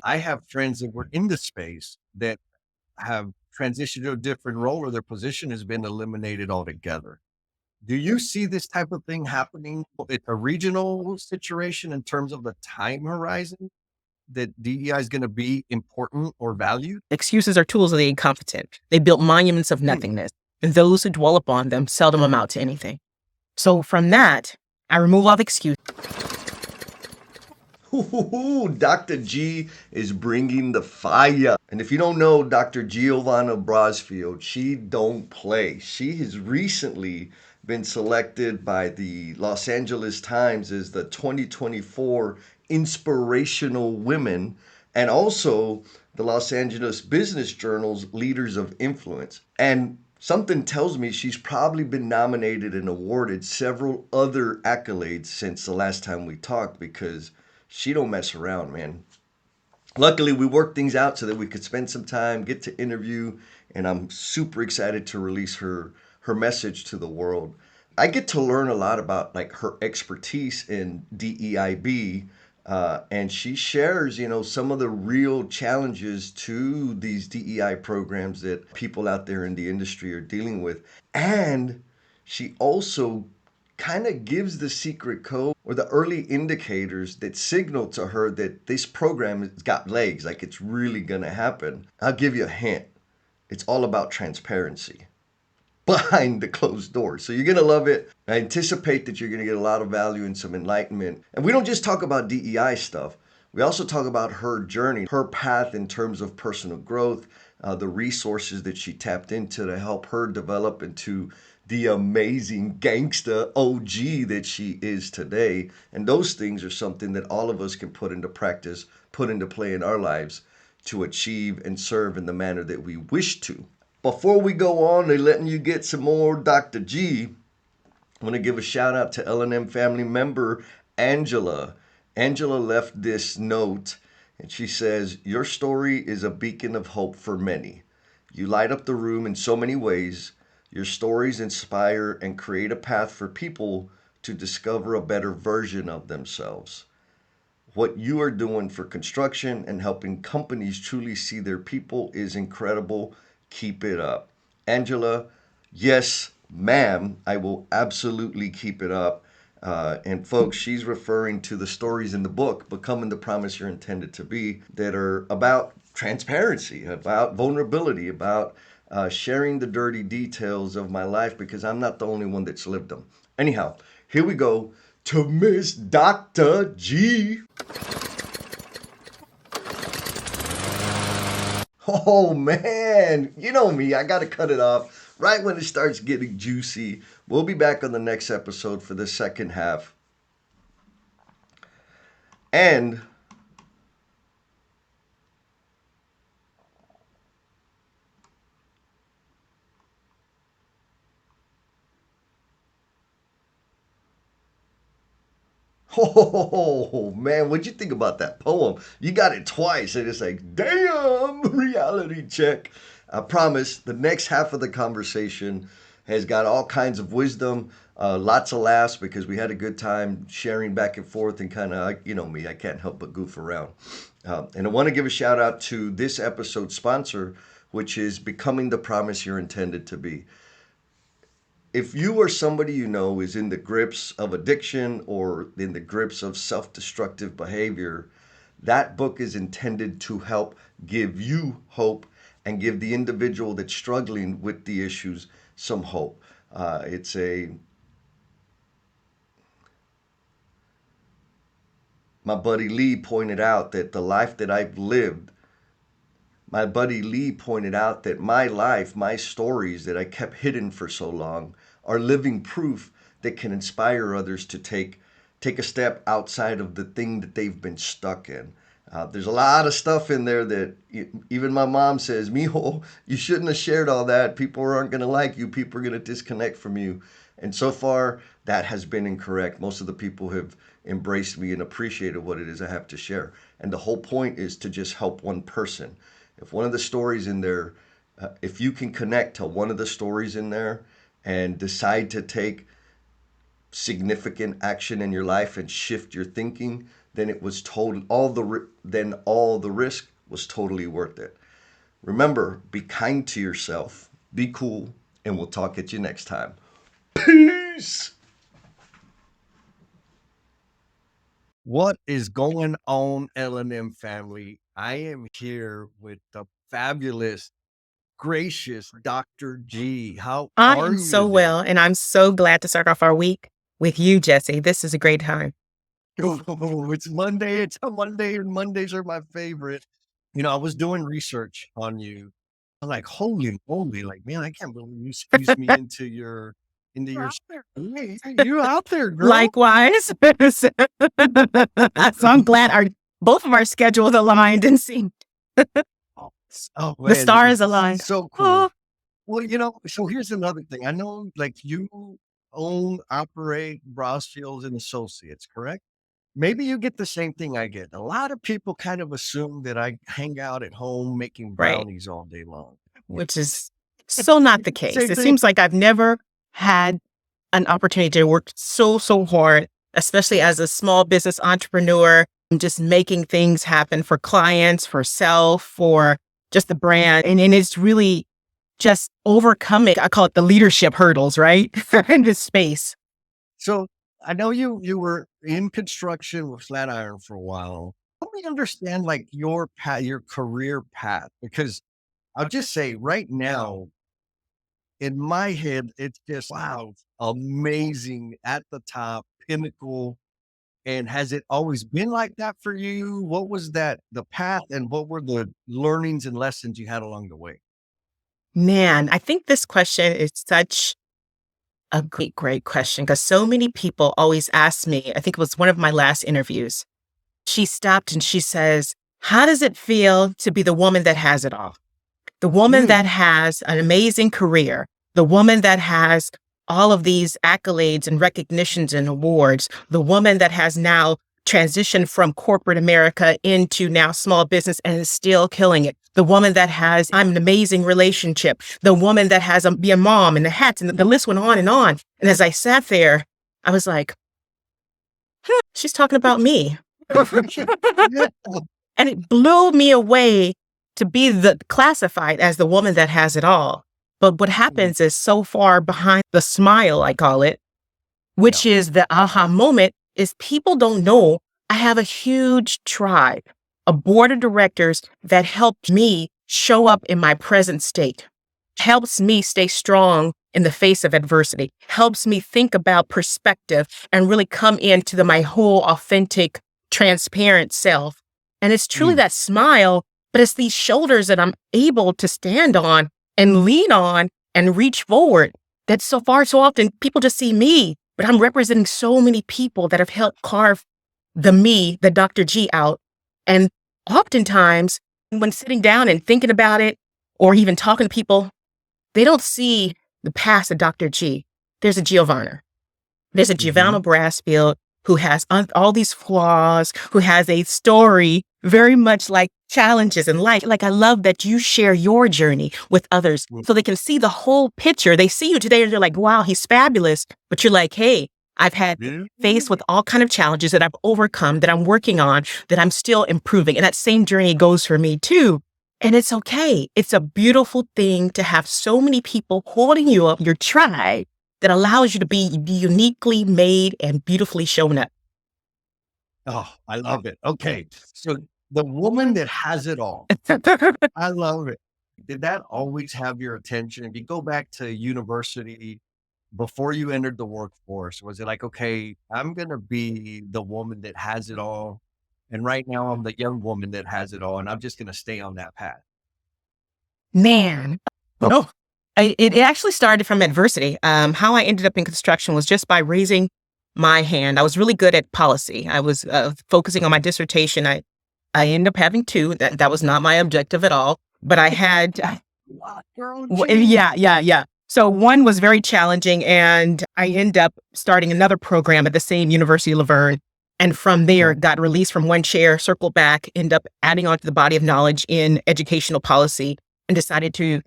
I have friends that were in the space that have transitioned to a different role or their position has been eliminated altogether. Do you see this type of thing happening? It's a regional situation in terms of the time horizon that DEI is going to be important or valued? Excuses are tools of the incompetent. They built monuments of Hmm. nothingness, and those who dwell upon them seldom amount to anything. So from that, I remove all the excuses. Ooh, Dr. G is bringing the fire. And if you don't know Dr. Giovanna Brosfield, she don't play. She has recently been selected by the Los Angeles Times as the 2024 Inspirational Woman and also the Los Angeles Business Journal's Leaders of Influence. And something tells me she's probably been nominated and awarded several other accolades since the last time we talked because she don't mess around, man. Luckily, we worked things out so that we could spend some time, get to interview, and I'm super excited to release her message to the world. I get to learn a lot about like her expertise in DEIB, and she shares, some of the real challenges to these DEI programs that people out there in the industry are dealing with, and she also kind of gives the secret code or the early indicators that signal to her that this program has got legs, like it's really going to happen. I'll give you a hint. It's all about transparency behind the closed doors. So you're going to love it. I anticipate that you're going to get a lot of value and some enlightenment. And we don't just talk about DEI stuff. We also talk about her journey, her path in terms of personal growth, the resources that she tapped into to help her develop into the amazing gangsta OG that she is today. And those things are something that all of us can put into practice, put into play in our lives to achieve and serve in the manner that we wish to. Before we go on and letting you get some more Dr. G, I want to give a shout out to L&M family member Angela. Angela left this note and she says, "Your story is a beacon of hope for many. You light up the room in so many ways. Your stories inspire and create a path for people to discover a better version of themselves. What you are doing for construction and helping companies truly see their people is incredible. Keep it up." Angela, yes, ma'am, I will absolutely keep it up. And folks, she's referring to the stories in the book, Becoming the Promise You're Intended to Be, that are about transparency, about vulnerability, about sharing the dirty details of my life because I'm not the only one that's lived them. Anyhow, here we go to Miss Dr. G. Oh man, you know me, I gotta cut it off right when it starts getting juicy. We'll be back on the next episode for the second half. And oh man, what'd you think about that poem? You got it twice, and it's like, damn, reality check. I promise the next half of the conversation has got all kinds of wisdom, lots of laughs because we had a good time sharing back and forth and kind of, you know me, I can't help but goof around. And I want to give a shout out to this episode's sponsor, which is Becoming the Promise You're Intended to Be. If you or somebody you know is in the grips of addiction or in the grips of self destructive behavior, that book is intended to help give you hope and give the individual that's struggling with the issues some hope. It's a My buddy Lee pointed out that the life that I've lived, my buddy Lee pointed out that my life, my stories that I kept hidden for so long are living proof that can inspire others to take a step outside of the thing that they've been stuck in. There's a lot of stuff in there that even my mom says, "Mijo, you shouldn't have shared all that. People aren't going to like you. People are going to disconnect from you." And so far, that has been incorrect. Most of the people have embraced me and appreciated what it is I have to share. And the whole point is to just help one person. If one of the stories in there, if you can connect to one of the stories in there and decide to take significant action in your life and shift your thinking, then it was total then all the risk was totally worth it. Remember, be kind to yourself, be cool, and we'll talk at you next time. Peace. What is going on, L&M family? I am here with the fabulous, gracious Dr. G. How I are am you so today? well, and I'm so glad to start off our week with you, Jesse. This is a great time. Oh, it's Monday. It's a Monday, and Mondays are my favorite. I was doing research on you. I'm like, holy moly, like, man, I can't believe you squeezed me into your hey, you out there, girl. Likewise. So I'm glad both of our schedules aligned and synced. Oh The man, stars it's aligned. so Oh, cool. Well, so here's another thing. I know like you operate Brosfield and Associates, correct? Maybe you get the same thing I get. A lot of people kind of assume that I hang out at home making right. brownies all day long. Which is so not the case. Same It thing. seems like I've never had an opportunity to work so hard, especially as a small business entrepreneur, just making things happen for clients, for self, for just the brand. And it's really just overcoming, I call it the leadership hurdles, right? In this space. So I know you were in construction with Flatiron for a while. Help me understand like your path, your career path, because I'll just say right now, in my head, it's just wow, amazing at the top, pinnacle. And has it always been like that for you? What was the path, and what were the learnings and lessons you had along the way? Man, I think this question is such a great question because so many people always ask me, I think it was one of my last interviews. She stopped and she says, how does it feel to be the woman that has it all? The woman Mm, that has an amazing career, the woman that has all of these accolades and recognitions and awards, the woman that has now transitioned from corporate America into now small business and is still killing it. The woman that has I'm an amazing relationship, the woman that has be a mom and the hats, and the list went on and on. And as I sat there, I was like, she's talking about me. And it blew me away to be classified as the woman that has it all. But what mm, happens is so far behind the smile, I call it, yeah. which is the aha moment, is people don't know I have a huge tribe, a board of directors that helped me show up in my present state, helps me stay strong in the face of adversity, helps me think about perspective and really come into my whole authentic, transparent self. And it's truly Mm, that smile, but it's these shoulders that I'm able to stand on and lean on and reach forward. That so far, so often people just see me, but I'm representing so many people that have helped carve the Dr. G out. And oftentimes when sitting down and thinking about it or even talking to people, they don't see the past of Dr. G. There's a Giovanna. There's a Giovanna mhm. Brosfield who has all these flaws, who has a story very much like challenges in life. Like, I love that you share your journey with others Mm, so they can see the whole picture. They see you today and they're like, wow, he's fabulous. But you're like, hey, I've had yeah. faced with all kind of challenges that I've overcome, that I'm working on, that I'm still improving. And that same journey goes for me too. And it's okay. It's a beautiful thing to have so many people holding you up, your tribe, that allows you to be uniquely made and beautifully shown up. Oh, I love it. Okay. So the woman that has it all, I love it. Did that always have your attention? If you go back to university before you entered the workforce, was it like, okay, I'm going to be the woman that has it all? And right now I'm the young woman that has it all, and I'm just going to stay on that path. Man. Oh, it actually started from adversity. How I ended up in construction was just by raising my hand. I was really good at policy. I was focusing on my dissertation. I ended up having two. That was not my objective at all. But I had, Wow, girl, yeah. So one was very challenging, and I ended up starting another program at the same University of Laverne. And from there, okay. got released from one chair, circled back, ended up adding on to the body of knowledge in educational policy, and decided to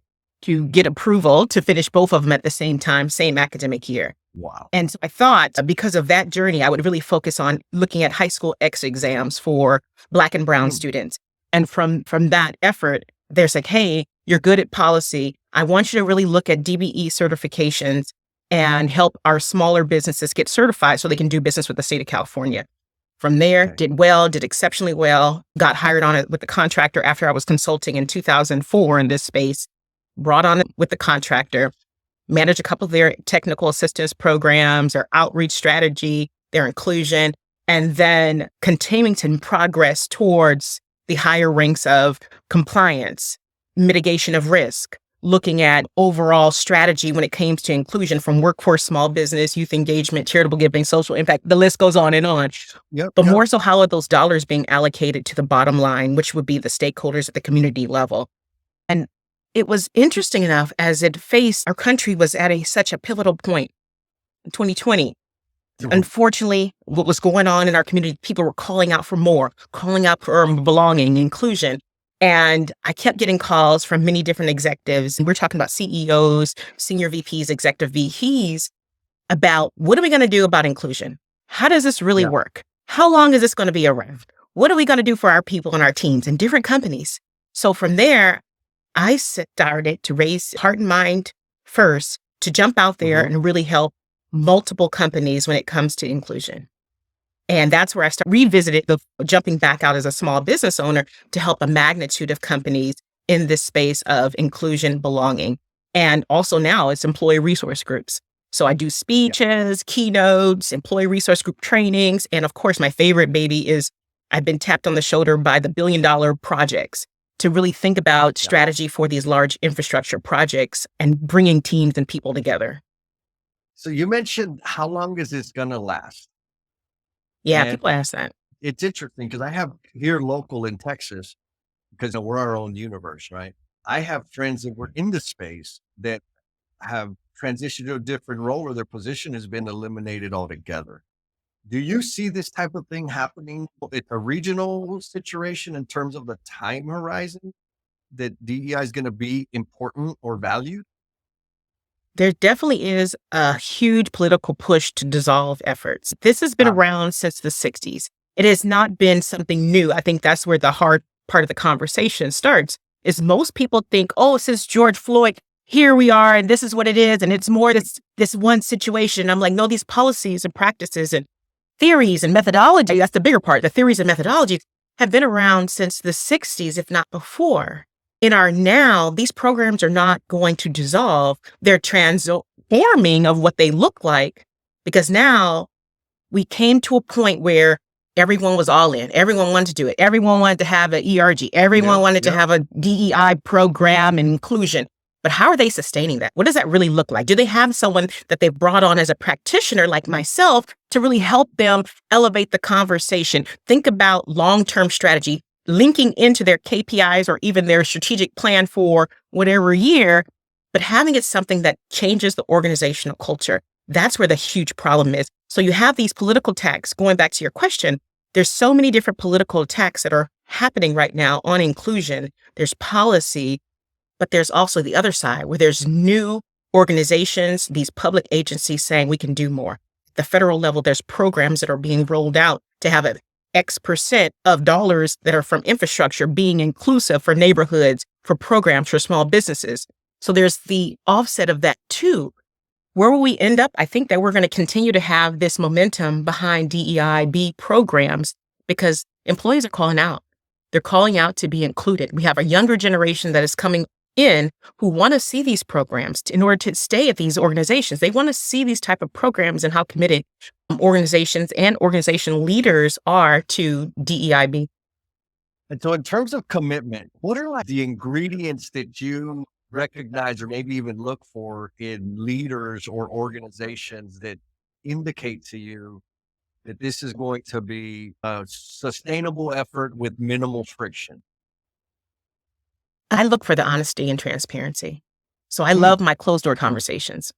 get approval to finish both of them at the same time, same academic year. Wow. And so I thought because of that journey, I would really focus on looking at high school exit exams for Black and Brown Hmm. students. And from that effort, there's like, hey, you're good at policy. I want you to really look at DBE certifications and help our smaller businesses get certified so they can do business with the state of California. From there, Okay. did exceptionally well, got hired on it with the contractor after I was consulting in 2004 in this space, brought on it with the contractor, manage a couple of their technical assistance programs, their outreach strategy, their inclusion, and then continuing to progress towards the higher ranks of compliance, mitigation of risk, looking at overall strategy when it came to inclusion from workforce, small business, youth engagement, charitable giving, social impact. The list goes on and on. Yep. But Yep. more so, how are those dollars being allocated to the bottom line, which would be the stakeholders at the community level? And it was interesting enough as it faced, our country was at such a pivotal point in 2020. Unfortunately, what was going on in our community, people were calling out for more, calling out for belonging, inclusion. And I kept getting calls from many different executives. And we're talking about CEOs, senior VPs, executive VPs about what are we going to do about inclusion? How does this really Yeah. work? How long is this going to be around? What are we going to do for our people and our teams in different companies? So from there, I started to raise heart and mind first to jump out there Mhm. and really help multiple companies when it comes to inclusion. And that's where I revisited the jumping back out as a small business owner to help a magnitude of companies in this space of inclusion, belonging. And also now it's employee resource groups. So I do speeches, keynotes, employee resource group trainings. And of course, my favorite baby is I've been tapped on the shoulder by the $1 billion projects to really think about Yeah. strategy for these large infrastructure projects and bringing teams and people together. So you mentioned how long is this going to last? Yeah, And people ask that. it's interesting because I have here local in Texas, because we're our own universe, right? I have friends that were in the space that have transitioned to a different role or their position has been eliminated altogether. Do you see this type of thing happening? It's a regional situation in terms of the time horizon that DEI is going to be important or valued? There definitely is a huge political push to dissolve efforts. This has been Ah, around since the 60s. It has not been something new. I think that's where the hard part of the conversation starts, is most people think, oh, since George Floyd, here we are, and this is what it is, and it's more this one situation. I'm like, no, these policies and practices and theories and methodology, that's the bigger part. The theories and methodologies have been around since the 60s, if not before. In our now, these programs are not going to dissolve. They're transforming of what they look like, because now we came to a point where everyone was all in. Everyone wanted to do it. Everyone wanted to have an ERG. Everyone yep, wanted to yep. have a DEI program and inclusion. But how are they sustaining that? What does that really look like? Do they have someone that they've brought on as a practitioner like myself to really help them elevate the conversation? Think about long-term strategy, linking into their KPIs or even their strategic plan for whatever year, but having it something that changes the organizational culture. That's where the huge problem is. So you have these political attacks. Going back to your question, there's so many different political attacks that are happening right now on inclusion. There's policy, but there's also the other side where there's new organizations, these public agencies saying we can do more. At the federal level, there's programs that are being rolled out to have an X% of dollars that are from infrastructure being inclusive for neighborhoods, for programs for small businesses. So there's the offset of that too. Where will we end up? I think that we're going to continue to have this momentum behind DEIB programs because employees are calling out. They're calling out to be included. We have a younger generation that is coming in who want to see these programs in order to stay at these organizations. They want to see these type of programs and how committed organizations and organization leaders are to DEIB. And so in terms of commitment, what are like the ingredients that you recognize or maybe even look for in leaders or organizations that indicate to you that this is going to be a sustainable effort with minimal friction? I look for the honesty and transparency. So I Mm. love my closed door conversations.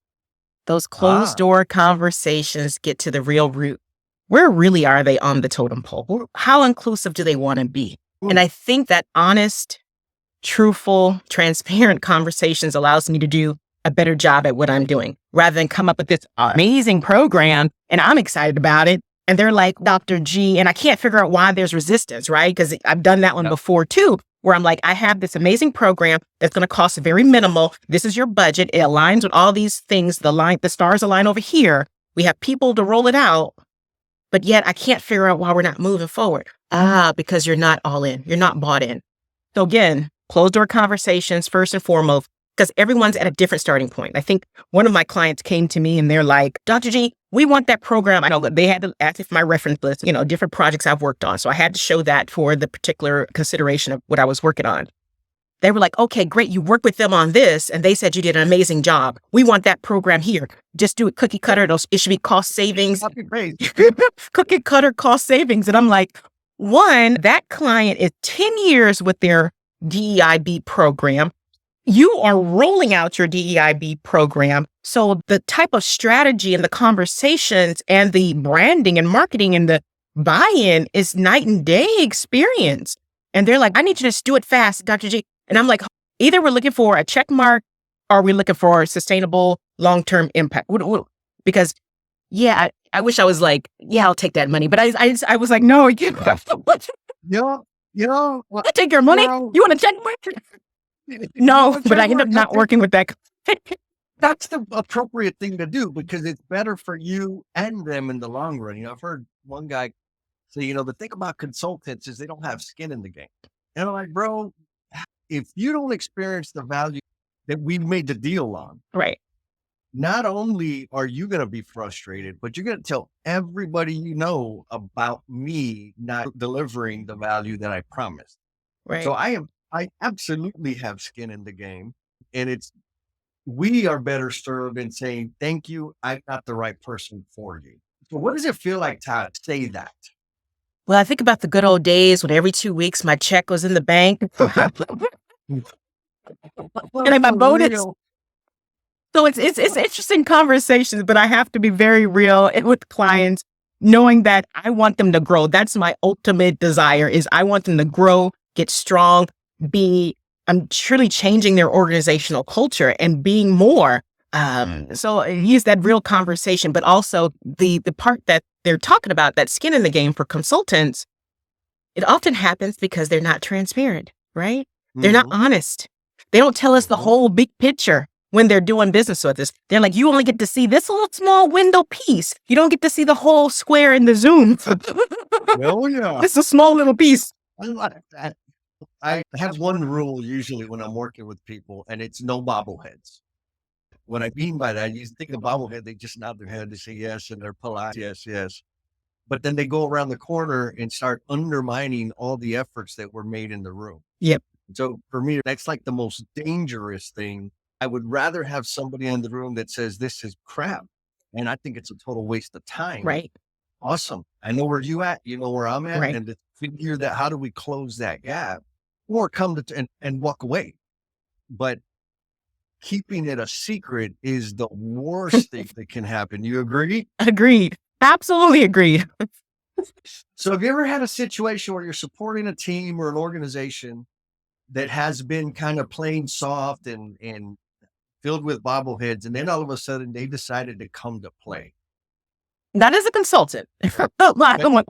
Those closed Ah, door conversations get to the real root. Where really are they on the totem pole? How inclusive do they want to be? And mm, I think that honest, truthful, transparent conversations allows me to do a better job at what I'm doing. rather than come up with this amazing program and I'm excited about it. And they're like, Dr. G, and I can't figure out why there's resistance, right? Because I've done that one before too, where I'm like, I have this amazing program that's going to cost very minimal. This is your budget. It aligns with all these things. The stars align over here. We have people to roll it out, but yet I can't figure out why we're not moving forward. Because you're not all in. You're not bought in. So again, closed door conversations first and foremost, because everyone's at a different starting point. I think one of my clients came to me and they're like, Dr. G, we want that program. I know they had to ask for my reference list, different projects I've worked on. So I had to show that for the particular consideration of what I was working on. They were like, okay, great. You worked with them on this. And they said you did an amazing job. We want that program here. Just do it cookie cutter. It should be cost savings. Cookie cutter cost savings. And I'm like, one, that client is 10 years with their DEIB program. You are rolling out your DEIB program. So the type of strategy and the conversations and the branding and marketing and the buy-in is night and day experience. And they're like, I need you to just do it fast, Dr. G. And I'm like, either we're looking for a check mark or we're looking for a sustainable long-term impact. Because I wish I was like, I'll take that money. But I was like, no, you can't. I'll take your money. You want to check mark? No, but I end up not working with that. That's the appropriate thing to do because it's better for you and them in the long run. I've heard one guy say, the thing about consultants is they don't have skin in the game. And I'm like, bro, if you don't experience the value that we made the deal on, right? Not only are you going to be frustrated, but you're going to tell everybody you know about me not delivering the value that I promised. Right. So I absolutely have skin in the game, and we are better served in saying, thank you. I'm not the right person for you. So what does it feel like to say that? Well, I think about the good old days when every 2 weeks my check was in the bank and my bonus. So it's interesting conversations, but I have to be very real with clients, knowing that I want them to grow. That's my ultimate desire is I want them to grow, get strong, I'm truly changing their organizational culture and being more. So I use that real conversation, but also the part that they're talking about, that skin in the game for consultants, it often happens because they're not transparent, right? They're not honest. They don't tell us the whole big picture when they're doing business with us. They're like, you only get to see this little small window piece. You don't get to see the whole square in the Zoom. Oh, yeah. It's a small little piece. I like that. I have one rule usually when I'm working with people, and it's no bobbleheads. What I mean by that, you think of bobblehead, they just nod their head, they say yes, and they're polite, yes, yes. But then they go around the corner and start undermining all the efforts that were made in the room. Yep. So for me, that's like the most dangerous thing. I would rather have somebody in the room that says, this is crap. And I think it's a total waste of time. Right. Awesome. I know where you at, you know where I'm at. Right. And to figure that, how do we close that gap or come to and walk away? But keeping it a secret is the worst thing that can happen. You agree? Agreed. Absolutely agreed. So have you ever had a situation where you're supporting a team or an organization that has been kind of plain soft and filled with bobbleheads, and then all of a sudden they decided to come to play? Not as a consultant. I'm like,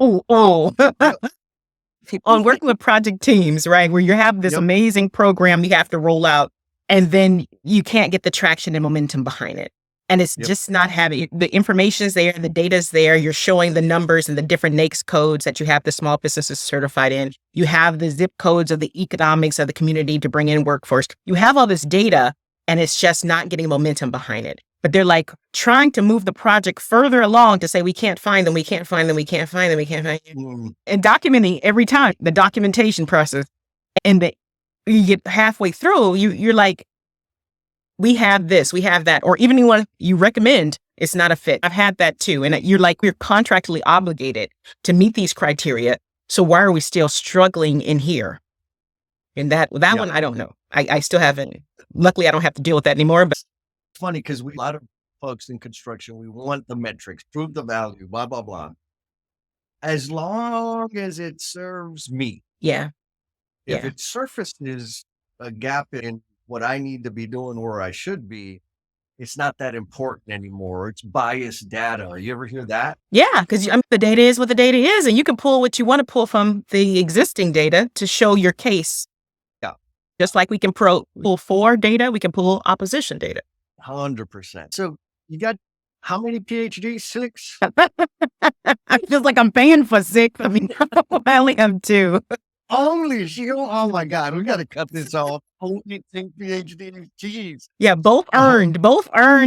on working with project teams, right? Where you have this amazing program you have to roll out, and then you can't get the traction and momentum behind it. And it's just not having the information's there, the data's there. You're showing the numbers and the different NAICS codes that you have the small businesses certified in. You have the zip codes of the economics of the community to bring in workforce. You have all this data, and it's just not getting momentum behind it. But they're like trying to move the project further along to say, we can't find them, we can't find them, we can't find them, we can't find them. And documenting every time, the documentation process. And you get halfway through, you're like, we have this, we have that. Or even anyone you recommend, it's not a fit. I've had that too. And you're like, we're contractually obligated to meet these criteria. So why are we still struggling in here? And that one, I don't know. I still haven't. Luckily, I don't have to deal with that anymore. But it's funny because a lot of folks in construction, we want the metrics, prove the value, blah, blah, blah. As long as it serves me. Yeah. If it surfaces a gap in what I need to be doing where I should be, it's not that important anymore. It's biased data. You ever hear that? Yeah, because the data is what the data is, and you can pull what you want to pull from the existing data to show your case. Yeah. Just like we can pull for data, we can pull opposition data. 100%. So you got how many PhDs? 6? I feel like I'm paying for 6. I mean, I only have 2. Holy shit. Oh my God. We got to cut this off. Only 6 PhDs. Jeez. Yeah, both earned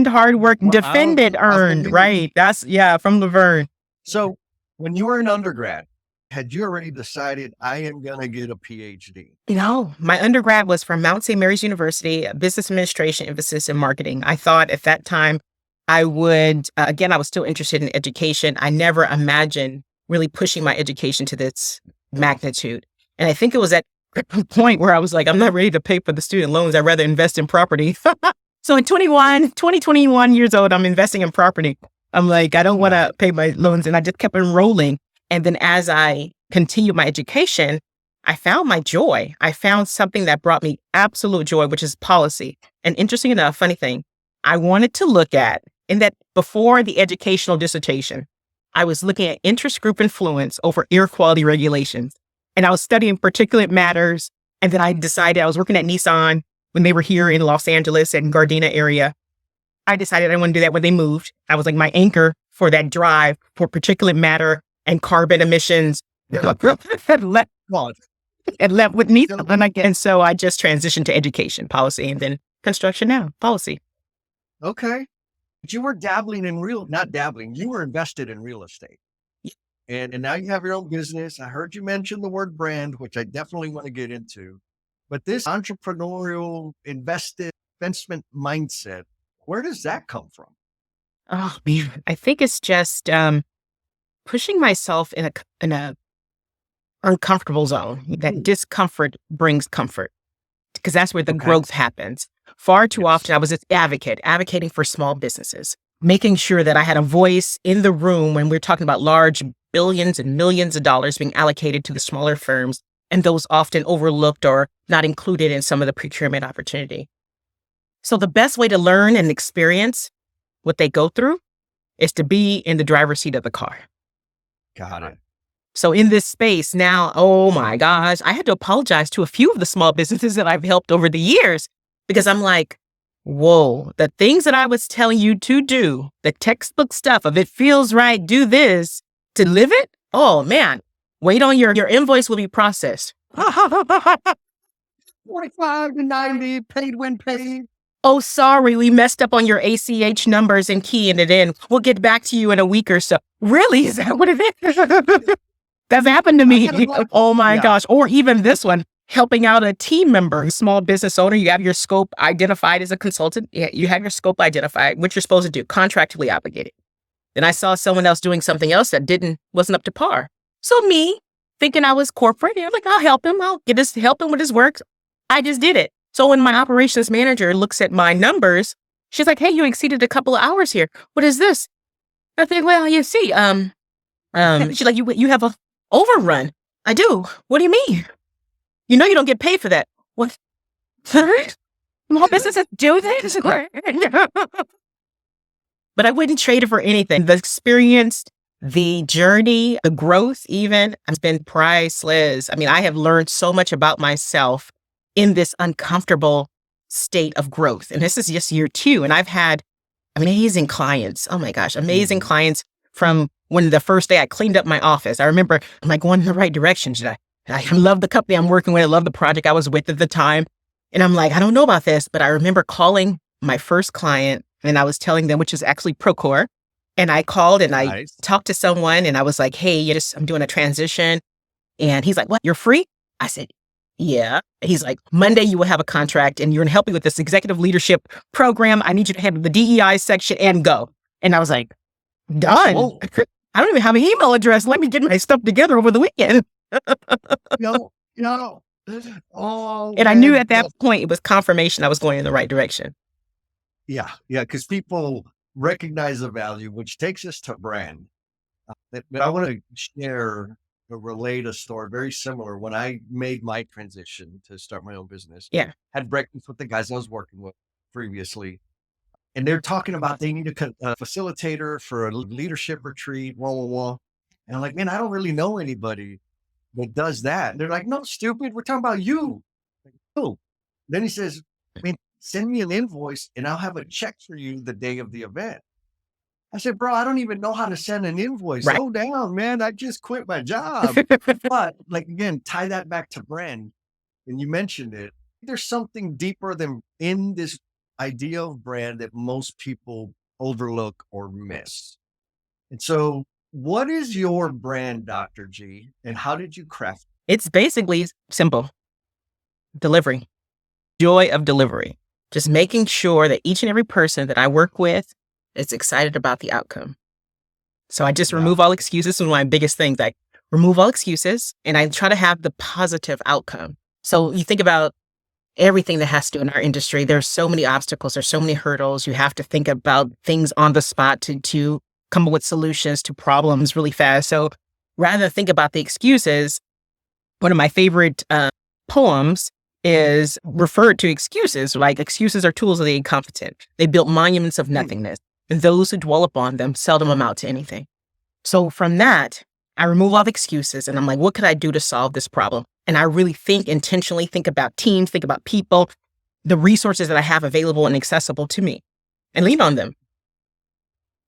hard work, Well, defended, I earned, believe- right? That's, from Laverne. So when you were an undergrad, had you already decided I am going to get a PhD? No, my undergrad was from Mount St. Mary's University, business administration, emphasis in marketing. I thought at that time I would, again, I was still interested in education. I never imagined really pushing my education to this magnitude. And I think it was at a point where I was like, I'm not ready to pay for the student loans. I'd rather invest in property. So in 21 years old, I'm investing in property. I'm like, I don't want to pay my loans. And I just kept enrolling. And then as I continued my education, I found my joy. I found something that brought me absolute joy, which is policy. And interesting enough, funny thing, I wanted to look at, in that before the educational dissertation, I was looking at interest group influence over air quality regulations. And I was studying particulate matters. And then I decided I was working at Nissan when they were here in Los Angeles and Gardena area. I decided I want to do that when they moved. I was like my anchor for that drive for particulate matter and carbon emissions. had left with Nissan. And so I just transitioned to education policy and then construction now, policy. Okay. But you were dabbling in you were invested in real estate. And now you have your own business. I heard you mention the word brand, which I definitely want to get into. But this entrepreneurial investment mindset, where does that come from? Oh, man. I think it's just pushing myself in a uncomfortable zone. That discomfort brings comfort because that's where the growth happens. Far too often, I was an advocating for small businesses, making sure that I had a voice in the room when we're talking about large billions and millions of dollars being allocated to the smaller firms, and those often overlooked or not included in some of the procurement opportunity. So the best way to learn and experience what they go through is to be in the driver's seat of the car. Got it. So in this space now, oh my gosh, I had to apologize to a few of the small businesses that I've helped over the years because I'm like, whoa, the things that I was telling you to do, the textbook stuff of it feels right, do this, to live it, oh man, wait on your invoice will be processed. 45 to 90, paid when paid. Oh, sorry, we messed up on your ACH numbers and keying it in. We'll get back to you in a week or so. Really? Is that what it is? That's happened to me. Oh my gosh. Or even this one, helping out a team member, a small business owner. You have your scope identified as a consultant. You have your scope identified, what you're supposed to do, contractually obligated. Then I saw someone else doing something else that wasn't up to par. So me, thinking I was corporate, I'm like, I'll help him. I'll help him with his work. I just did it. So when my operations manager looks at my numbers, she's like, hey, you exceeded a couple of hours here. What is this? I think, well, you see, she's like, you have a overrun. I do. What do you mean? You know you don't get paid for that. What? Small businesses do this? But I wouldn't trade it for anything. The experience, the journey, the growth even has been priceless. I mean, I have learned so much about myself in this uncomfortable state of growth. And this is just year 2. And I've had amazing clients. Oh my gosh, amazing clients from when the first day I cleaned up my office. I remember, am I going in the right direction? I love the company I'm working with. I love the project I was with at the time. And I'm like, I don't know about this, but I remember calling my first client and I was telling them, which is actually Procore. And I called and I talked to someone and I was like, hey, I'm doing a transition. And he's like, what, you're free? I said, yeah. He's like, Monday you will have a contract and you're going to help me with this executive leadership program. I need you to handle the DEI section and go. And I was like, done. Whoa. I don't even have an email address. Let me get my stuff together over the weekend. No. Oh, and I knew at that point it was confirmation I was going in the right direction. Yeah. Because people recognize the value, which takes us to brand. But I want to share or relate a story very similar. When I made my transition to start my own business, had breakfast with the guys I was working with previously. And they're talking about they need a facilitator for a leadership retreat, wah, wah, wah. And I'm like, man, I don't really know anybody that does that. And they're like, no, stupid. We're talking about you. Oh, then he says, man, send me an invoice and I'll have a check for you the day of the event. I said, bro, I don't even know how to send an invoice. Right. Slow down, man. I just quit my job. But like, again, tie that back to brand. And you mentioned it. There's something deeper than in this idea of brand that most people overlook or miss. And so, what is your brand, Dr. G, and how did you craft it? It's basically simple. Delivery. Joy of delivery. Just making sure that each and every person that I work with is excited about the outcome. So I just Yeah. remove all excuses. This is one of my biggest things. I remove all excuses and I try to have the positive outcome. So you think about everything that has to do in our industry. There's so many obstacles. There's so many hurdles. You have to think about things on the spot to come up with solutions to problems really fast. So rather than think about the excuses, one of my favorite poems is referred to excuses, like excuses are tools of the incompetent. They built monuments of nothingness, and those who dwell upon them seldom amount to anything. So from that, I remove all the excuses and I'm like, what could I do to solve this problem? And I really intentionally think about teams, think about people, the resources that I have available and accessible to me, and lean on them.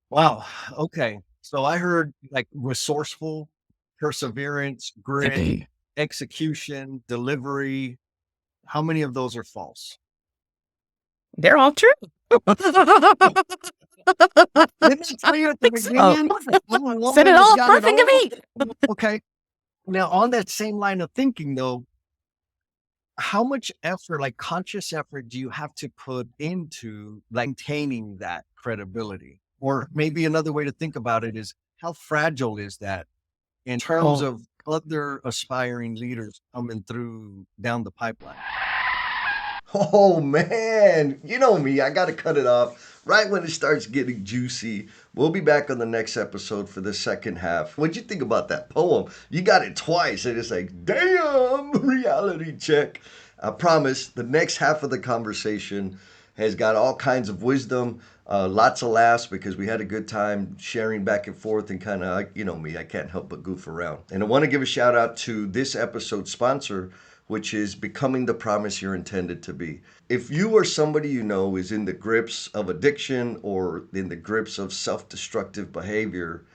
Wow. Okay. So I heard like resourceful, perseverance, grit, execution, delivery. How many of those are false? They're all true. Didn't I tell you at the Think so. beginning? Said it all. Perfect to me. Okay. Now, on that same line of thinking, though, how much effort, like conscious effort, do you have to put into like maintaining that credibility? Or maybe another way to think about it is how fragile is that in terms Oh, of other aspiring leaders coming through down the pipeline? Oh man, you know me, I gotta cut it off right when it starts getting juicy. We'll be back on the next episode for the second half. What'd you think about that poem? You got it twice, and it's like, damn, reality check. I promise the next half of the conversation has got all kinds of wisdom, lots of laughs because we had a good time sharing back and forth and kind of, you know me, I can't help but goof around. And I want to give a shout out to this episode's sponsor, which is becoming the promise you're intended to be. If you or somebody you know is in the grips of addiction or in the grips of self destructive behavior,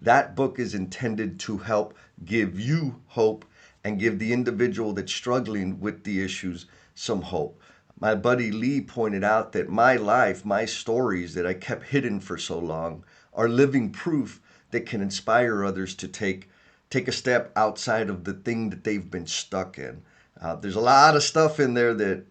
that book is intended to help give you hope and give the individual that's struggling with the issues some hope. My buddy Lee pointed out that my life, my stories that I kept hidden for so long, are living proof that can inspire others to take a step outside of the thing that they've been stuck in. There's a lot of stuff in there that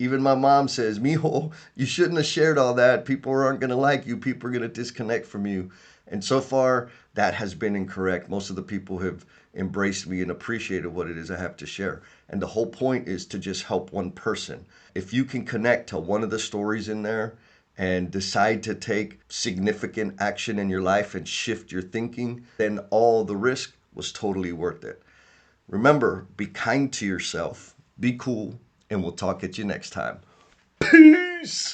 even my mom says, Mijo, you shouldn't have shared all that. People aren't going to like you. People are going to disconnect from you. And so far, that has been incorrect. Most of the people have embraced me and appreciated what it is I have to share. And the whole point is to just help one person. If you can connect to one of the stories in there and decide to take significant action in your life and shift your thinking, then all the risk was totally worth it. Remember, be kind to yourself, be cool, and we'll talk at you next time. Peace!